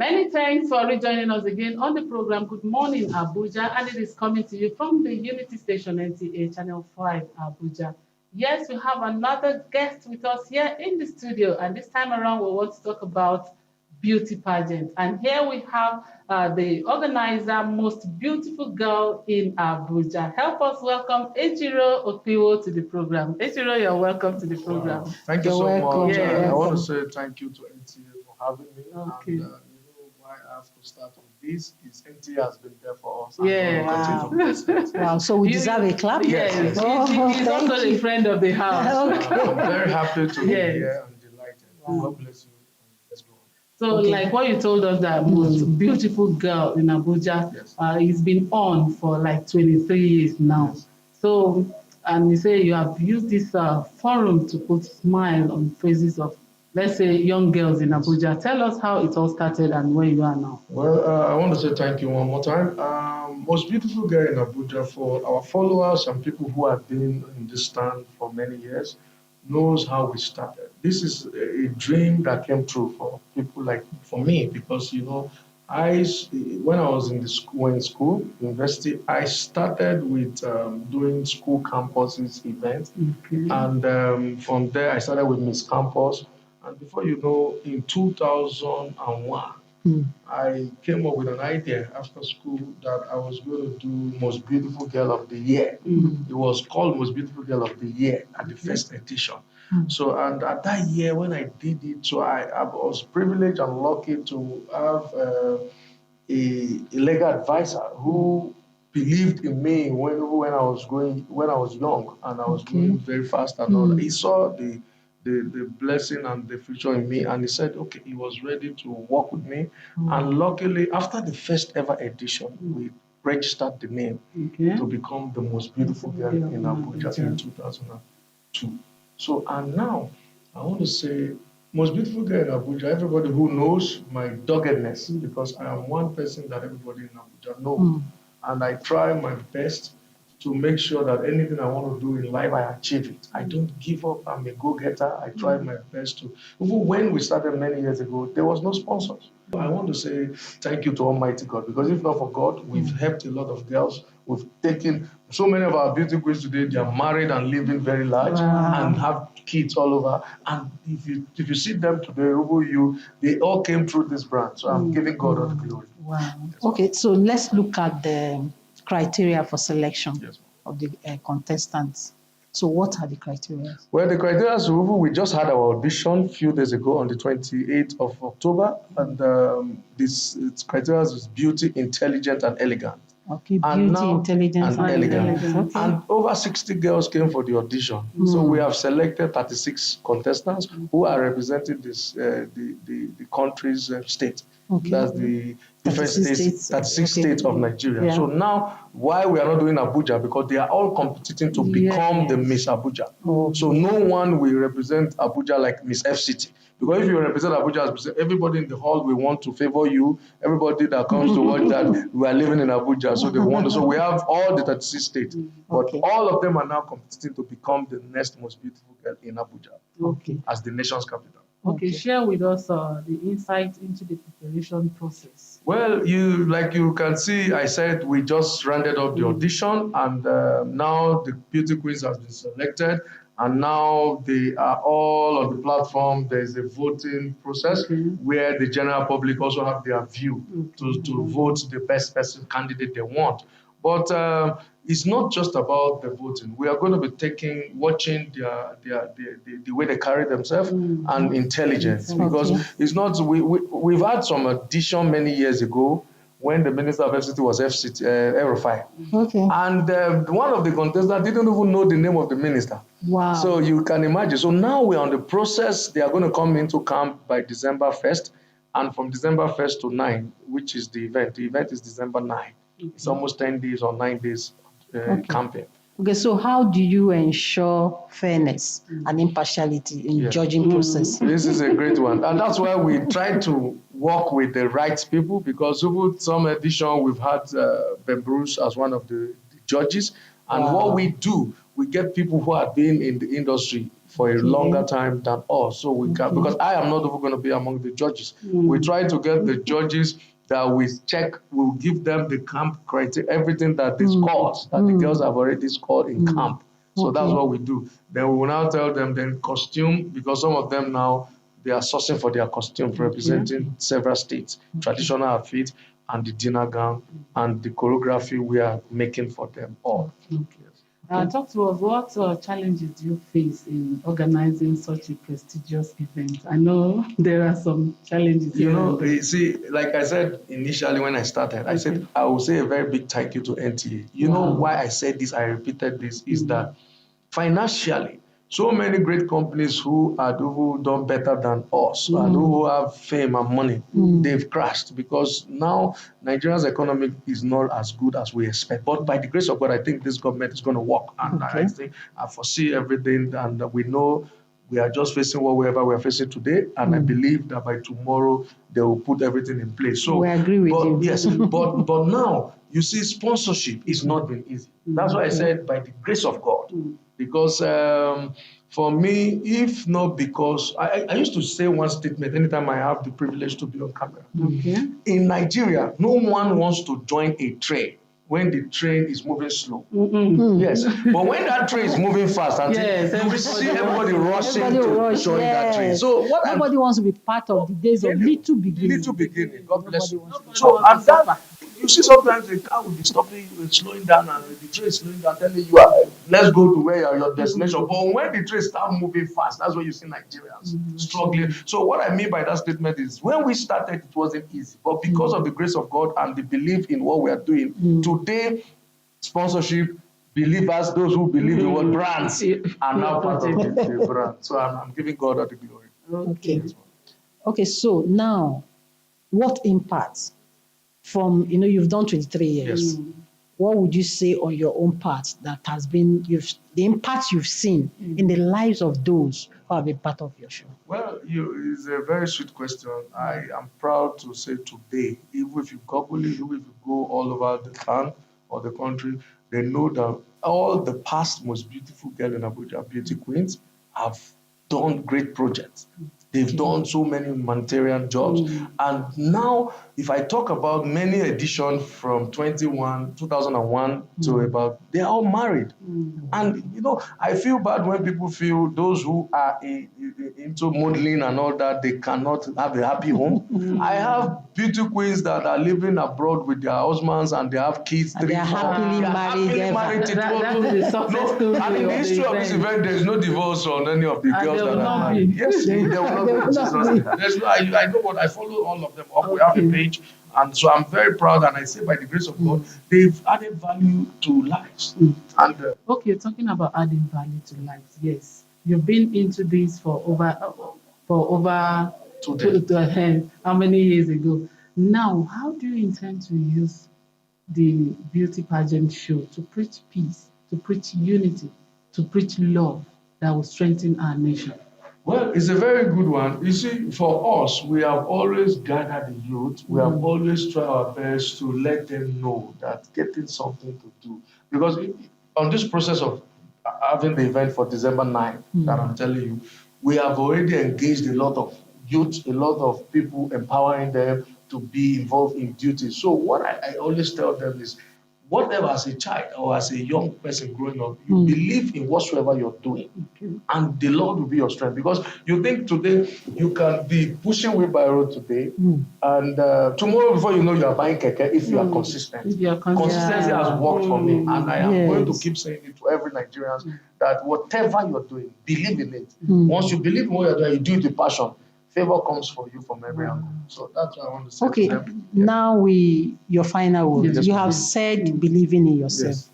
Many thanks for rejoining us again on the program. Good morning, Abuja, and it is coming to you from the Unity Station NTA Channel 5, Abuja. Yes, we have another guest with us here in the studio, and this time around we want to talk about beauty pageant. And here we have the organizer, most beautiful girl in Abuja. Help us welcome Ejiro Okpiwo to the program. Ejiro, you're welcome to the program. Wow. Thank you You're so welcome. much. Yeah, I want to say thank you to NTA for having me. Okay. And you know why I have to start with this is NTA has been there for us. Yeah. Wow, so we deserve a clap? Yes, Yes. he's also a friend of the house. Okay. I'm very happy to be Yes. here and delighted. God bless you. Let's go on. So, like what you told us, that most beautiful girl in Abuja, Yes. it's been on for like 23 years now. Yes. So, and you say you have used this forum to put smile on faces of, let's say, young girls in Abuja. Tell us how it all started and where you are now. Well, I want to say thank you one more time. Most beautiful girl in Abuja, for our followers and people who have been in this stand for many years, knows how we started. This is a dream that came true for people like for me because you know, when I was in the school, university, I started with doing school campuses events, Okay. and from there I started with Miss Campus, and before you know, in 2001. I came up with an idea after school that I was going to do Most Beautiful Girl of the Year. It was called Most Beautiful Girl of the Year at the first edition. So, and at that year when I did it, so I was privileged and lucky to have a legal advisor who believed in me when I was young and I was going very fast and all. He saw the blessing and the future in me, and he said, okay, he was ready to work with me. And luckily, after the first ever edition, we registered the name to become the most beautiful girl in Abuja in 2002. So, and now I want to say, most beautiful girl in Abuja, everybody who knows my doggedness, because I am one person that everybody in Abuja knows. And I try my best to make sure that anything I want to do in life, I achieve it. I don't give up. I'm a go-getter. I try my best to. Even when we started many years ago, there was no sponsors. I want to say thank you to Almighty God, because if not for God, we've helped a lot of girls. We've taken so many of our beauty queens today. They are married and living very large and have kids all over. And if you see them today, they all came through this brand. So I'm giving God all the glory. Wow. Okay, so let's look at the criteria for selection of the contestants. So what are the criteria? Well, the criteria, we just had our audition a few days ago on the 28th of October, and this criteria is beauty, intelligent, and elegant. Okay, beauty, intelligence, and elegance. Okay. And over 60 girls came for the audition. So we have selected 36 contestants who are representing the country's state. Okay. That's the different states, 36 states of Nigeria. Yeah. So now, why we are not doing Abuja? Because they are all competing to become the Miss Abuja. So no one will represent Abuja like Miss FCT. Because if you represent Abuja as everybody in the hall will want to favor you. Everybody that comes to watch that, we are living in Abuja, so they want to. So we have all the 36 states, but all of them are now competing to become the next most beautiful girl in Abuja, as the nation's capital. Okay, share with us the insight into the preparation process. Well, you can see, I said we just rounded up the audition, and now the beauty queens have been selected. And now they are all on the platform. There is a voting process where the general public also have their view to vote the best person candidate they want. But it's not just about the voting. We are going to be watching the way they carry themselves and intelligence, because it's not. We've had some audition many years ago when the Minister of FCT was Erufai. Okay. And one of the contestants didn't even know the name of the minister. Wow. So you can imagine. So now we're on the process. They are going to come into camp by December 1st. And from December 1st to 9, which is the event is December 9. It's almost 10 days or 9 days camping. Okay, so how do you ensure fairness and impartiality in judging process? This is a great one. And that's why we try to work with the right people, because over some edition we've had Ben Bruce as one of the judges. And what we do, we get people who have been in the industry for a longer time than us. So we can, because I am not even going to be among the judges. We try to get the judges that we check, we'll give them the camp criteria, everything that is scored, that the girls have already scored in camp. So that's what we do. Then we will now tell them then costume, because some of them now, they are sourcing for their costumes representing several states, traditional outfit, and the dinner gown, and the choreography we are making for them all. Talk to us, what challenges do you face in organizing such a prestigious event? I know there are some challenges. You see, like I said initially when I started, I said I will say a very big thank you to NTA. You know why I said this, I repeated this, is that financially, so many great companies who done better than us and who have fame and money, they've crashed because now Nigeria's economy is not as good as we expect. But by the grace of God, I think this government is going to work. And I think I foresee everything, and we know we are just facing whatever we are facing today. And I believe that by tomorrow, they will put everything in place. So we agree with you. Yes, but now, you see, sponsorship is not been easy. That's why I said by the grace of God. Because for me, if not because, I used to say one statement anytime I have the privilege to be on camera. In Nigeria, no one wants to join a train when the train is moving slow. Yes, but when that train is moving fast, you will see everybody rushing to join that train. So nobody wants to be part of the days of little beginning. Little beginning, God bless you. So and that, you see, sometimes the car will be stopping you, slowing down, and the train is slowing down, telling you, let's go to where your destination. But when the train starts moving fast, that's when you see Nigerians struggling. So what I mean by that statement is, when we started, it wasn't easy. But because of the grace of God and the belief in what we are doing, today, sponsorship, believers, those who believe in what brands, are now part of the brand. So I'm giving God all the glory. Okay, so now, what impact from, you've done 23 years. Yes. What would you say on your own part that has been the impact you've seen in the lives of those who have been part of your show? Well, it's a very sweet question. I am proud to say today, even if you Google it, even if you go all over the town or the country, they know that all the past most beautiful girls in Abuja, beauty queens, have done great projects. They've done so many humanitarian jobs. And now, if I talk about many editions from 2001 to about, they're all married. And, I feel bad when people feel those who are into modeling and all that, they cannot have a happy home. I have beauty queens that are living abroad with their husbands and they have kids. And they are happily married. And in the history of this event, there is no divorce on any of the girls that are married. Yes, there will not be. I know what I follow all of them up. We have a page, and so I'm very proud. And I say, by the grace of God, they've added value to lives. And okay, talking about adding value to lives, yes, you've been into this for over how many years ago? Now, how do you intend to use the beauty pageant show to preach peace, to preach unity, to preach love that will strengthen our nation? Well, it's a very good one. You see, for us, we have always gathered the youth. We have always tried our best to let them know that getting something to do. Because on this process of having the event for December 9th, that I'm telling you, we have already engaged a lot of youth, a lot of people, empowering them to be involved in duties. So what I always tell them is, whatever as a child or as a young person growing up, you believe in whatsoever you're doing, and the Lord will be your strength. Because you think today you can be pushing wheelbarrow today, and tomorrow before you know you are buying keke if you are consistent. Consistency has worked for me, and I am going to keep saying it to every Nigerian that whatever you're doing, believe in it. Once you believe in what you're doing, you do it with passion. Favor comes for you from every angle. So that's what I want to say to them. Now your final words. Yes, you have said believing in yourself. Yes.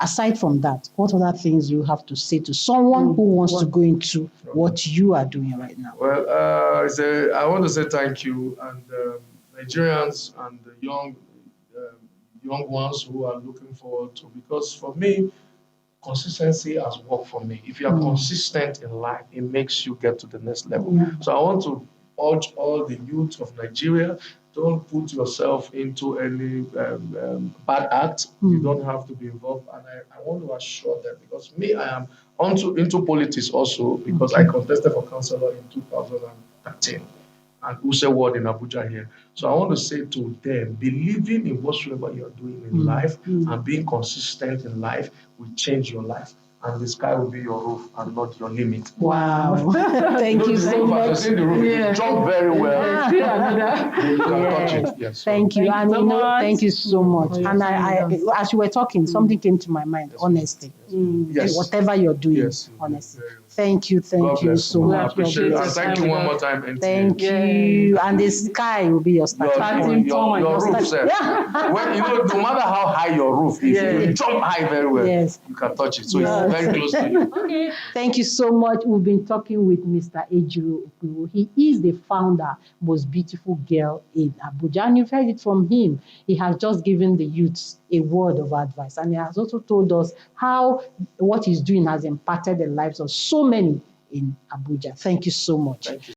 Aside from that, what other things you have to say to someone who wants to go into what you are doing right now? Well, I want to say thank you, and Nigerians and the young ones who are looking forward to, because for me, consistency has worked for me. If you are consistent in life, it makes you get to the next level. So I want to urge all the youth of Nigeria, don't put yourself into any bad act. You don't have to be involved. And I want to assure them, because me, I am into politics also, because I contested for councillor in 2013 and Use Ward in Abuja here. So I want to say to them, believing in whatsoever you're doing in life and being consistent in life will change your life. And the sky will be your roof and not your limit. Wow. Thank you so much. The roof, Yeah. you jump very well. Yeah. You can touch it. Yes. Thank you. And you know, thank you so much. And I, as you were talking, something came to my mind, honesty. Yes. Whatever you're doing, Yes. honesty. Thank you so you. much. I appreciate it. And thank you one more time, NTA. Thank you. And the sky will be your starting point. Your roof, sir. When, no matter how high your roof is, if you jump high very well, you can touch it. So it's very close to you. Okay. Thank you so much. We've been talking with Mr. Ejiro Okuro. He is the founder, Most Beautiful Girl in Abuja. And you've heard it from him. He has just given the youths a word of advice. And he has also told us how what he's doing has impacted the lives of so many in Abuja. Thank you so much. Thank you.